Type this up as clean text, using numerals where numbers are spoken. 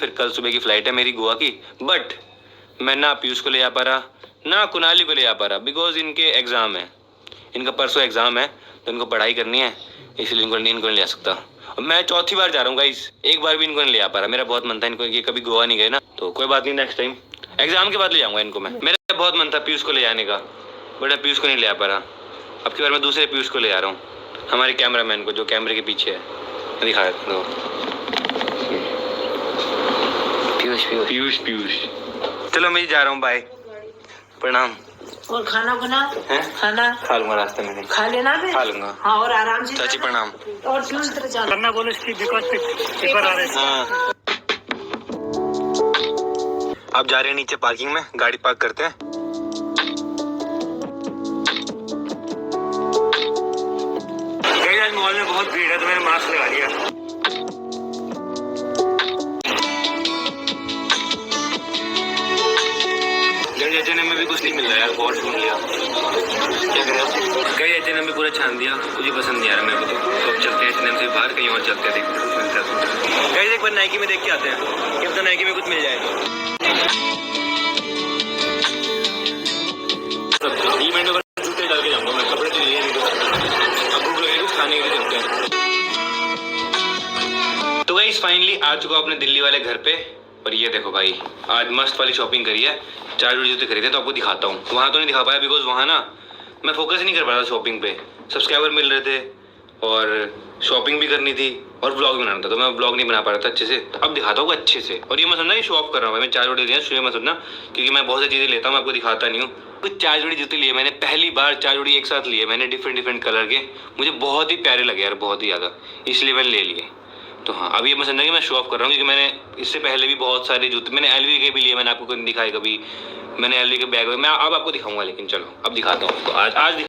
फिर कल सुबह की फ्लाइट है मेरी गोवा की। बट मैं ना पीयूष को ले आ पा रहा, ना कुणाली को ले आ पा रहा, बिकॉज इनके एग्ज़ाम है। इनका परसों एग्ज़ाम है तो इनको पढ़ाई करनी है, इसलिए इनको नहीं ले आ सकता। और मैं चौथी बार जा रहा हूँ गाइस, एक बार भी इनको नहीं ले आ पा रहा। मेरा बहुत मन था इनको, ये कभी गोवा नहीं गए ना, तो कोई बात नहीं, नेक्स्ट टाइम एग्ज़ाम के बाद ले जाऊँगा इनको मैं। मेरा बहुत मन था पीयूष को ले जाने का, बट मैं पीयूष को नहीं ले आ पा रहा। अब की बार मैं दूसरे पीयूष को ले आ रहा हूँ, हमारे कैमरामैन को जो कैमरे के पीछे है। मैं दिखा देता हूँ, पीयूष पीयूष पीयूष पीयूष। चलो मैं जा रहा हूँ, बाय, प्रणाम। और खाना बना है? खाना खा लूंगा रास्ते में, खा लेना भी खा लूंगा। हाँ, और आराम से चाची प्रणाम। और पीयूष तरह चल करना बोलो इसकी बिकॉज पेपर आ रहे हैं। हाँ। आप जा रहे हैं नीचे पार्किंग में, गाड़ी पार्क करते हैं। आज मॉल में बहुत भीड़ है तो मैंने मास्क लगा लिया। एच&एम में भी कुछ नहीं मिल रहा यार, बहुत ढूंढ लिया, क्या करें। कई एच&एम में पूरा छान दिया, मुझे पसंद नहीं आ रहा मेरे को, तो अब चलते हैं एच&एम से बाहर, कहीं और चलते हैं, देखते हैं। एक बार नाइकी में देख के आते हैं, क्या पता नाइकी में कुछ मिल जाए। इवेंट में जूते डाल के जाऊंगा मैं, कपड़े तो लिए नहीं, अब भूख लगे कुछ खाने के लिए चलते हैं। तो गाइस फाइनली आ चुका हूं अपने दिल्ली वाले घर पे, और ये देखो भाई, आज मस्त वाली शॉपिंग करी है, 4 जोड़ी जूते खरीदे, तो आपको दिखाता हूँ। वहाँ तो नहीं दिखा पाया बिकॉज वहाँ ना मैं फोकस ही नहीं कर पा रहा था शॉपिंग पे, सब्सक्राइबर मिल रहे थे और शॉपिंग भी करनी थी और ब्लॉग भी बनाना था, तो मैं ब्लॉग नहीं बना पा रहा था अच्छे से। तो अब दिखाता हूँ अच्छे से, और ये मैं समझना, ये शो ऑफ कर रहा हूँ, मैं 4 जोड़ी दिए, शुरू में सुनना, क्योंकि मैं बहुत सी चीज़ें लेता हूँ, मैं आपको दिखाता नहीं हूँ। कुछ 4 जोड़ी जूते लिए मैंने, पहली बार 4 जोड़ी एक साथ लिए मैंने, डिफरेंट कलर के, मुझे बहुत ही प्यारे लगे यार, बहुत ही ज़्यादा, इसलिए मैंने ले लिए। तो हाँ, अब ये मैं समझा कि मैं शो ऑफ कर रहा हूँ, क्योंकि मैंने इससे पहले भी बहुत सारे जूते, मैंने एलवी के भी लिए, मैंने आपको नहीं दिखाए कभी, मैंने एलवी के बैग, मैं अब आपको दिखाऊंगा, लेकिन चलो अब दिखाता हूँ। तो आज